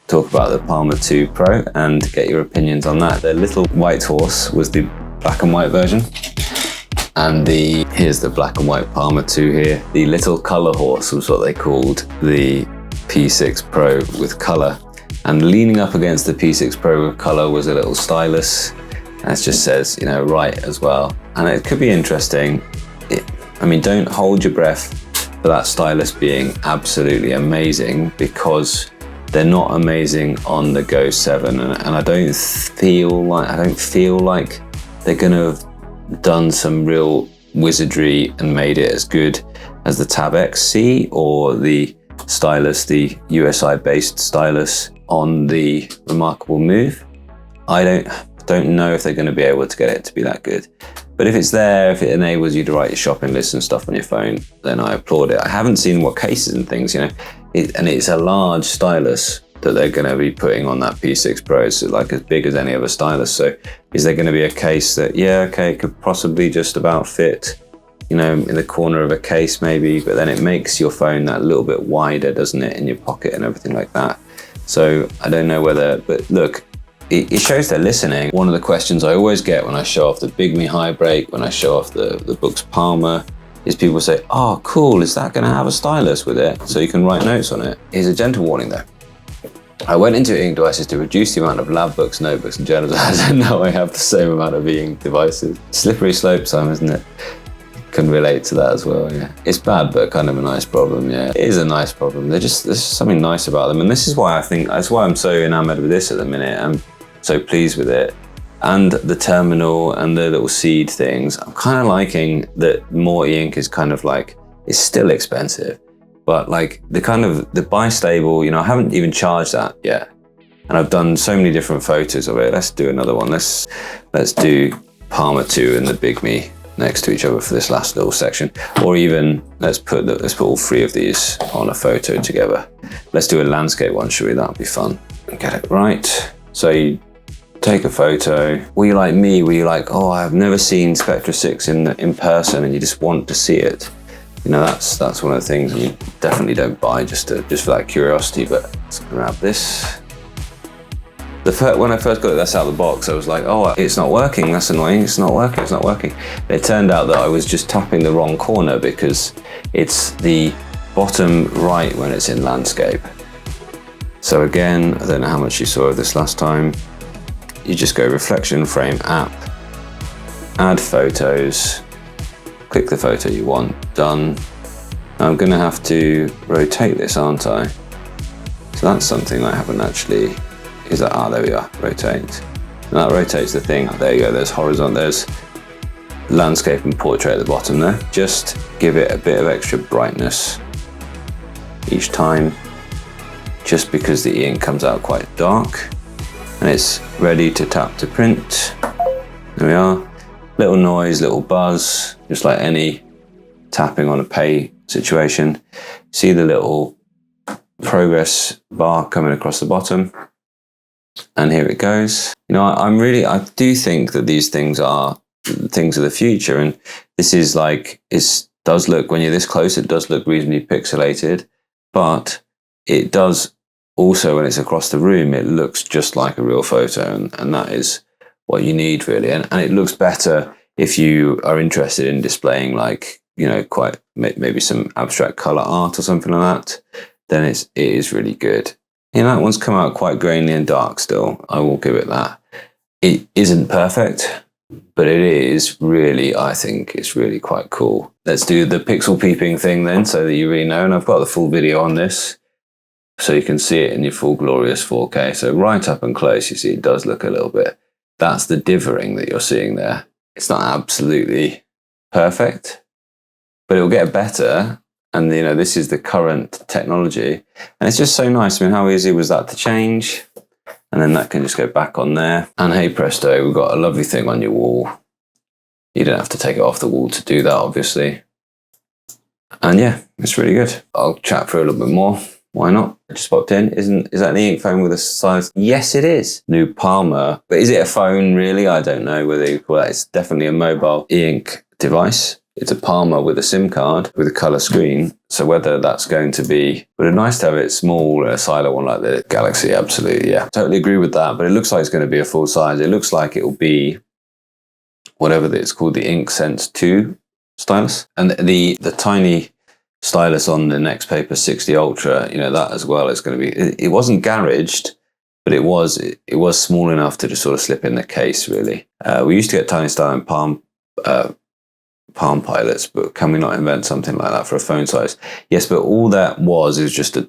talk about the Palma 2 Pro and get your opinions on that. The little white horse was the black and white version. And here's the black and white Palma 2 here. The little color horse was what they called the P6 Pro with color. And leaning up against the P6 Pro with color was a little stylus. And it just says, you know, write as well. And it could be interesting. I mean, don't hold your breath for that stylus being absolutely amazing, because they're not amazing on the Go 7. And I don't feel like they're gonna have done some real wizardry and made it as good as the Tab X C or the stylus, the USI based stylus on the Remarkable Move. I don't know if they're going to be able to get it to be that good. But if it's there, if it enables you to write your shopping list and stuff on your phone, then I applaud it. I haven't seen what cases and things, you know, and it's a large stylus that they're going to be putting on that P6 Pro. It's like as big as any other stylus. So is there going to be a case that, yeah, okay, it could possibly just about fit, you know, in the corner of a case maybe, but then it makes your phone that little bit wider, doesn't it, in your pocket and everything like that. So I don't know whether, but look, it shows they're listening. One of the questions I always get when I show off the Bigme HiBreak, when I show off the Boox Palma, is people say, oh, cool, is that going to have a stylus with it so you can write notes on it? Here's a gentle warning though. I went into e-ink devices to reduce the amount of lab books, notebooks and journals and now I have the same amount of e-ink devices. Slippery slope, Sam, isn't it? Can relate to that as well, yeah. It's bad, but kind of a nice problem, yeah. It is a nice problem. There's something nice about them. And this is why that's why I'm so enamored with this at the minute. I'm so pleased with it. And the terminal and the little seed things. I'm kind of liking that more e-ink is kind of like, it's still expensive, but like the bistable, you know, I haven't even charged that yet. And I've done so many different photos of it. Let's do another one. Let's do Palma 2 and the Bigme next to each other for this last little section, or even let's put all three of these on a photo together. Let's do a landscape one, shall we? That'll be fun. Get it right. So you take a photo. Were you like me? Were you like, oh, I've never seen Spectra 6 in person, and you just want to see it? You know, that's one of the things you definitely don't buy just for that curiosity. But let's grab this. When I first got this out of the box, I was like, oh, it's not working, that's annoying, it's not working. It turned out that I was just tapping the wrong corner because it's the bottom right when it's in landscape. So again, I don't know how much you saw of this last time. You just go Reflection Frame app, add photos, click the photo you want, done. Now I'm gonna have to rotate this, aren't I? So that's something I haven't actually, is that, there we are, rotate. And that rotates the thing. There you go, there's horizontal, there's landscape and portrait at the bottom there. Just give it a bit of extra brightness each time, just because the e-ink comes out quite dark. And it's ready to tap to print. There we are. Little noise, little buzz, just like any tapping on a pay situation. See the little progress bar coming across the bottom. And here it goes. You know, I do think that these things are things of the future. And this is like, it does look, when you're this close, it does look reasonably pixelated, but it does also, when it's across the room, it looks just like a real photo. And that is what you need really. And it looks better if you are interested in displaying, like, you know, quite maybe some abstract color art or something like that, then it is really good. You know, that one's come out quite grainy and dark still. I will give it that. It isn't perfect, but it is really, I think it's really quite cool. Let's do the pixel peeping thing then, so that you really know. And I've got the full video on this, so you can see it in your full glorious 4K. So right up and close, you see it does look a little bit. That's the dithering that you're seeing there. It's not absolutely perfect, but it will get better. And, you know, this is the current technology. And it's just so nice. I mean, how easy was that to change? And then that can just go back on there. And hey presto, we've got a lovely thing on your wall. You don't have to take it off the wall to do that, obviously. And yeah, it's really good. I'll chat for a little bit more. Why not? I just popped in. Is that an e-ink phone with a size? Yes, it is. New Palma. But is it a phone really? I don't know whether you call that. It's definitely a mobile e-ink device. it's a Palma with a SIM card with a color screen. So whether that's going to be, but it's nice to have it small, a silo one like the Galaxy. Absolutely, yeah, totally agree with that. But it looks like it's going to be a full size. It looks like it will be whatever it's called, the Ink Sense 2 stylus, and the tiny stylus on the Next Paper 60 Ultra. You know, that as well is going to be. It wasn't garaged, but it was small enough to just sort of slip in the case. Really, we used to get tiny style in Palm Pilots, but can we not invent something like that for a phone size? Yes, but all that was just a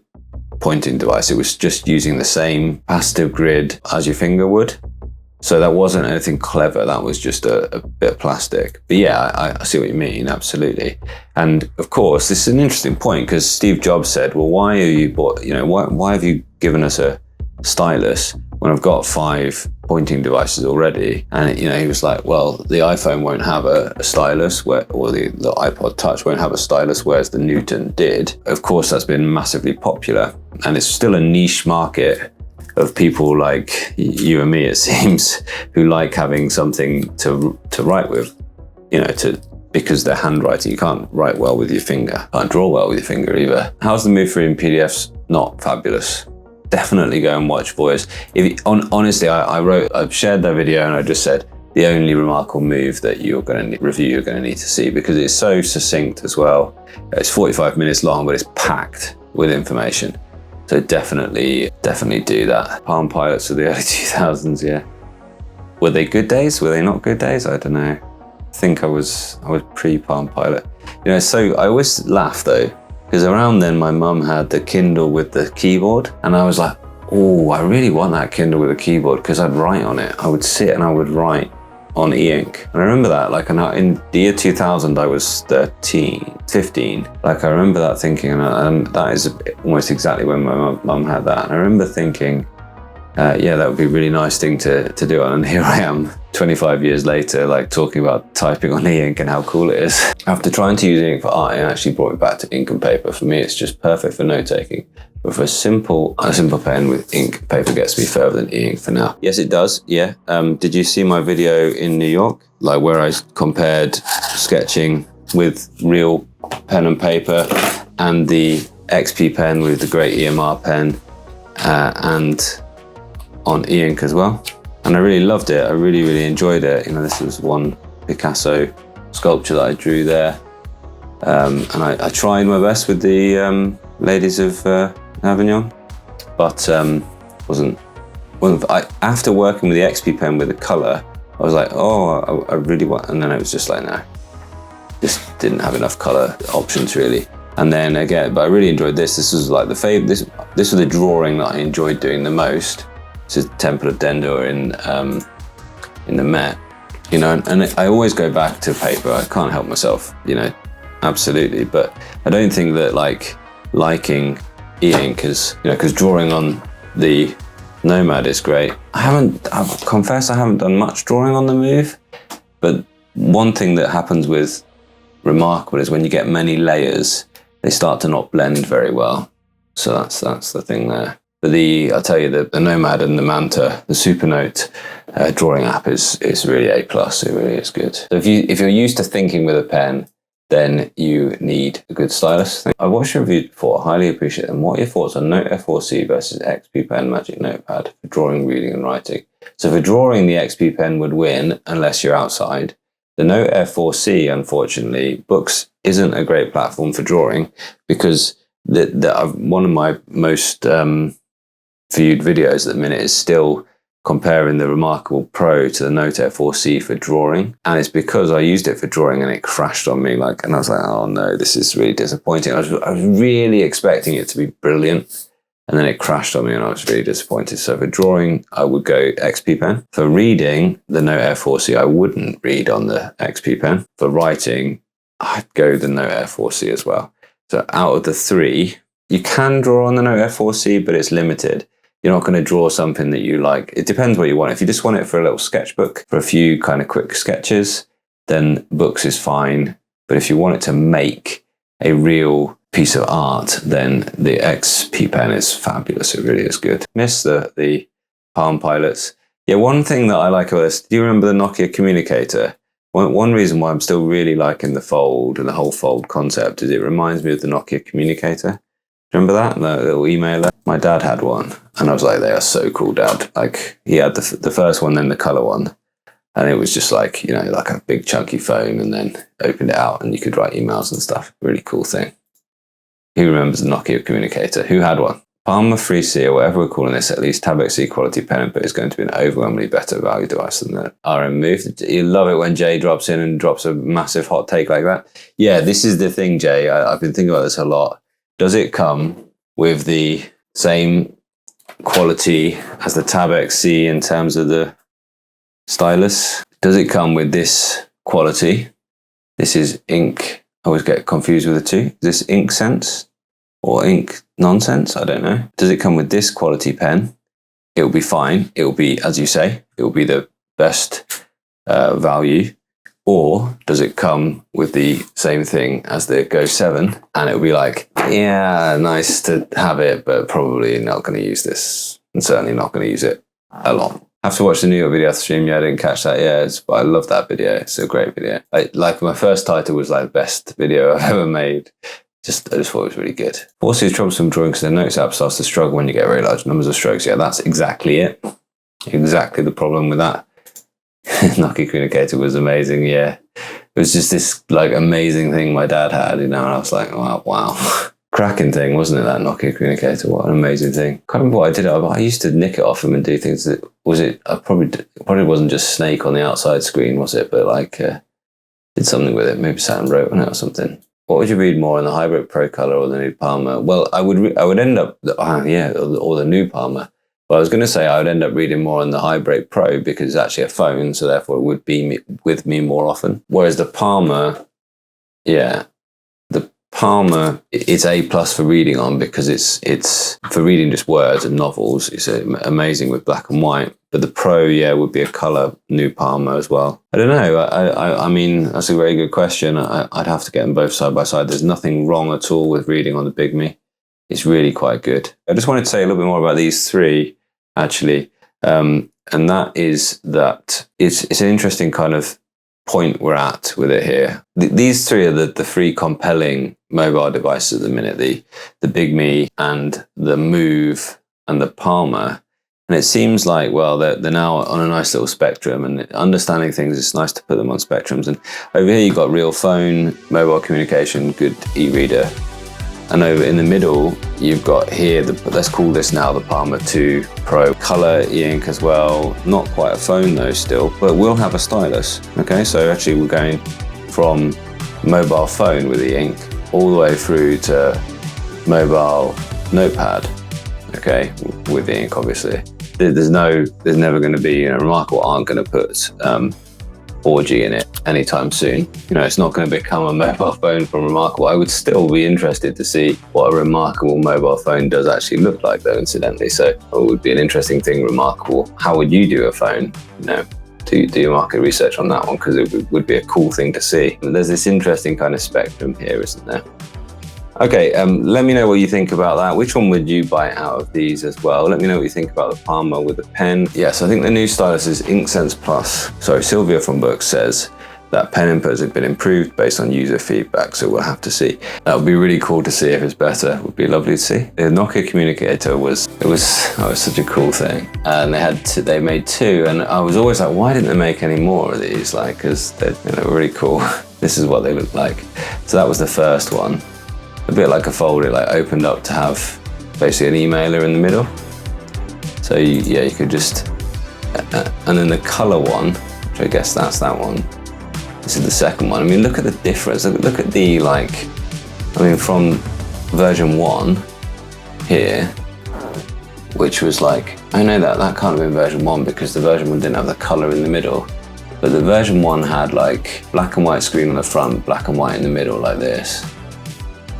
pointing device. It was just using the same capacitive grid as your finger would. So that wasn't anything clever. That was just a bit of plastic. But yeah, I see what you mean, absolutely. And of course, this is an interesting point because Steve Jobs said, well, why have you bought, you know, why have you given us a stylus when I've got 5 pointing devices already? And you know, he was like, well, the iPhone won't have a stylus, or the iPod Touch won't have a stylus, whereas the Newton did. Of course, that's been massively popular, and it's still a niche market of people like you and me, it seems, who like having something to write with, you know, because they're handwriting. You can't write well with your finger, can't draw well with your finger either. How's the move through in PDFs? Not fabulous. Definitely go and watch Voice. Honestly, I've shared that video and I just said the only remarkable move that you're going to need to see, because it's so succinct as well. It's 45 minutes long, but it's packed with information. So definitely do that. Palm Pilots of the early 2000s, yeah. Were they good days? Were they not good days? I don't know. I think I was pre-Palm Pilot. You know, so I always laugh though, because around then my mum had the Kindle with the keyboard, and I was like, oh, I really want that Kindle with a keyboard, because I'd write on it. I would sit and I would write on e-ink. And I remember that, like in the year 2000, I was 15. Like I remember that thinking, and that is almost exactly when my mum had that. And I remember thinking, yeah, that would be a really nice thing to do. And here I am 25 years later, like talking about typing on e-ink and how cool it is. After trying to use e-ink for art, it actually brought me back to ink and paper. For me, it's just perfect for note-taking. But for a simple pen with ink, paper gets me further than e-ink for now. Yes, it does, yeah. Did you see my video in New York? Like where I compared sketching with real pen and paper and the XP pen with the great EMR pen and on e-ink as well. And I really loved it. I really enjoyed it. You know, this was one Picasso sculpture that I drew there. And I tried my best with the ladies of Avignon, but after working with the XP pen with the color, I was like, oh, I really want, and then it was just like, no, just didn't have enough color options really. And then again, but I really enjoyed this. This was like this was the drawing that I enjoyed doing the most. This is the Temple of Dendur in the Met, you know, and I always go back to paper. I can't help myself, you know, absolutely. But I don't think that liking e-ink is, you know, because drawing on the Nomad is great. I've confessed I haven't done much drawing on the Move, but one thing that happens with Remarkable is when you get many layers, they start to not blend very well. So that's the thing there. But I'll tell you, the Nomad and the Manta, the Supernote drawing app is really A+. It really is good. So if you're used to thinking with a pen, then you need a good stylus. I watched your review before, highly appreciate them. What are your thoughts on Note F4C versus XP Pen Magic Notepad for drawing, reading and writing? So for drawing, the XP Pen would win unless you're outside. The Note F4C, unfortunately, Boox isn't a great platform for drawing because one of my most viewed videos at the minute is still comparing the Remarkable Pro to the Note F4C for drawing. And it's because I used it for drawing and it crashed on me, and I was like, oh no, this is really disappointing. I was really expecting it to be brilliant, and then it crashed on me and I was really disappointed. So for drawing, I would go XP Pen. For reading, the Note F4C, I wouldn't read on the XP Pen. For writing, I'd go the Note F4C as well. So out of the three, you can draw on the Note F4C, but it's limited. You're not going to draw something that you like. It depends what you want. If you just want it for a little sketchbook, for a few kind of quick sketches, then Boox is fine. But if you want it to make a real piece of art, then the XP Pen is fabulous. It really is good. Miss the Palm Pilots. Yeah, one thing that I like about this, do you remember the Nokia communicator? One reason why I'm still really liking the fold and the whole fold concept is it reminds me of the Nokia communicator. Remember that? The little emailer? My dad had one and I was like, they are so cool, Dad. Like he had the first one, then the color one. And it was just like, you know, like a big chunky phone, and then opened it out and you could write emails and stuff. Really cool thing. Who remembers the Nokia communicator? Who had one? Palma 3C, or whatever we're calling this, at least Tab X C quality pen input is going to be an overwhelmingly better value device than the RM Move. You love it when Jay drops in and drops a massive hot take like that. Yeah, this is the thing, Jay. I've been thinking about this a lot. Does it come with the same quality as the Tab X C in terms of the stylus? Does it come with this quality? This is ink. I always get confused with the two. Is this ink sense or ink nonsense? I don't know. Does it come with this quality pen? It will be fine. It will be, as you say, it will be the best value. Or does it come with the same thing as the Go 7? And it will be like, yeah, nice to have it, but probably not going to use this. And certainly not going to use it a lot. I have to watch the New York video stream. Yeah, I didn't catch that. Yeah, but I love that video. It's a great video. Like my first title was like best video I've ever made. I just thought it was really good. Also, it's troublesome drawing because the Notes app starts to struggle when you get very large numbers of strokes. Yeah, that's exactly it. Exactly the problem with that. Nokia communicator was amazing. Yeah, it was just this like amazing thing my dad had, you know, and I was like, wow. Cracking thing, wasn't it, that Nokia communicator? What an amazing thing. Can't remember what I did. I used to nick it off him and do things that, I probably wasn't just Snake on the outside screen, was it? But like, did something with it. Maybe sat and wrote on it or something. What would you read more, in the HiBreak Pro Color or the new Palma? Well, I would end up, or the new Palma. But I was going to say I would end up reading more on the HiBreak Pro because it's actually a phone, so therefore it would be with me more often. Whereas the Palma, yeah, the Palma, it's A+ for reading on because it's for reading just words and novels. It's amazing with black and white. But the Pro, yeah, would be a color new Palma as well. I don't know. I mean, that's a very good question. I'd have to get them both side by side. There's nothing wrong at all with reading on the Bigme. It's really quite good. I just wanted to say a little bit more about these three, actually. And that is that it's an interesting kind of point we're at with it here. These three are the three compelling mobile devices at the minute, the Bigme and the Move and the Palma. And it seems like, well, they're now on a nice little spectrum, and understanding things, it's nice to put them on spectrums. And over here you've got real phone, mobile communication, good e-reader. And over in the middle, you've got here, let's call this now the Palma 2 Pro. Color e-ink as well. Not quite a phone though still, but we'll have a stylus. Okay, so actually we're going from mobile phone with e-ink all the way through to mobile notepad. Okay, with e-ink obviously. There's never going to be, Remarkable aren't going to put 4G in it anytime soon. It's not going to become a mobile phone from Remarkable. I would still be interested to see what a Remarkable mobile phone does actually look like though, incidentally. So it would be an interesting thing, Remarkable. How would you do a phone? Do your market research on that one, because it would be a cool thing to see. There's this interesting kind of spectrum here, isn't there? Okay, let me know what you think about that. Which one would you buy out of these as well? Let me know what you think about the Palma with the pen. Yes, I think the new stylus is InkSense Plus. Sorry, Sylvia from Boox says that pen inputs have been improved based on user feedback, so we'll have to see. That would be really cool to see if it's better. It would be lovely to see. The Nokia communicator was such a cool thing. And they made two, and I was always like, why didn't they make any more of these? Like, because they're really cool. This is what they look like. So that was the first one. A bit like a fold, it opened up to have basically an emailer in the middle. So you could just, and then the color one, which I guess that's that one. This is the second one. I mean, look at the difference. Look at the from version 1 here, which was I know that can't have been version 1 because the version 1 didn't have the color in the middle. But the version 1 had black and white screen on the front, black and white in the middle like this.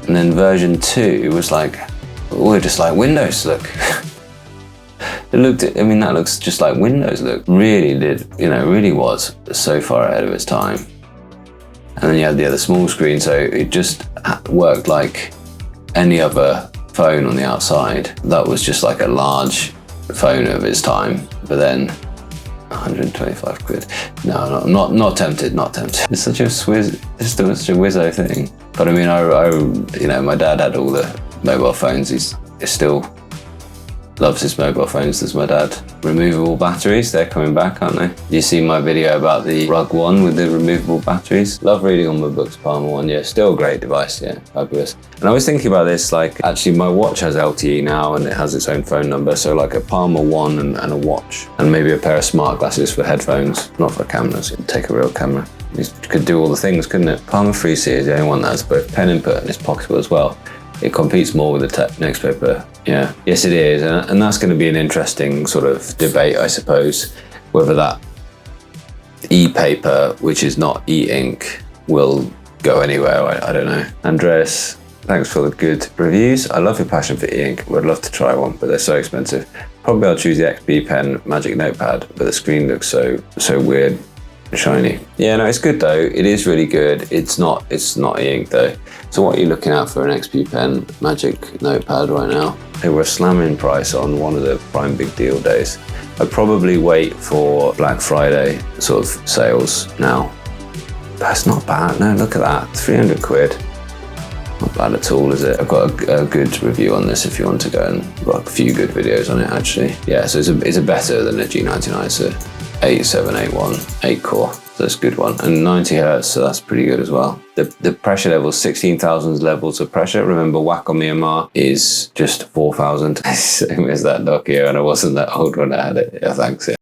And then version 2 was just like Windows look. That looks just like Windows look. Really was so far ahead of its time. And then you had the other small screen, so it just worked like any other phone on the outside. That was just like a large phone of its time. But then 125 quid. No, not tempted, not tempted. It's such a it's still such a whizzo thing. But I mean, you know, my dad had all the mobile phones. He still loves his mobile phones, does my dad. Removable batteries, they're coming back, aren't they? You see my video about the rug one with the removable batteries? Love reading on my Boox Palma one, yeah, still a great device, yeah, fabulous. And I was thinking about this, like, actually my watch has LTE now and it has its own phone number, so like a Palma one and a watch, and maybe a pair of smart glasses for headphones, not for cameras, it'd take a real camera. You could do all the things, couldn't it? Palma 3C is the only one that has both pen input and it's pocketable as well. It competes more with the next paper, yeah. Yes, it is, and that's going to be an interesting sort of debate, I suppose, whether that ePaper, which is not e-ink, will go anywhere, I don't know. Andreas, thanks for the good reviews. I love your passion for e-ink. Would love to try one, but they're so expensive. Probably I'll choose the XP Pen Magic Notepad, but the screen looks so weird. Shiny. Yeah, no, it's good though. It is really good. It's not e-ink though. So what are you looking at for an XP Pen Magic Notepad right now? They were a slamming price on one of the Prime Big Deal days. I'd probably wait for Black Friday sort of sales now. That's not bad. No, look at that. 300 quid. Not bad at all, is it? I've got a good review on this if you want to go, and I've got a few good videos on it actually. Yeah, so it's a better than a G99. It's a 8781 8-core, so that's a good one, and 90 hertz, so that's pretty good as well. The pressure level, 16,000 levels of pressure. Remember, Wacom Myanmar is just 4,000. Same as that Nokia, and it wasn't that old when I had it. Yeah, thanks. Yeah.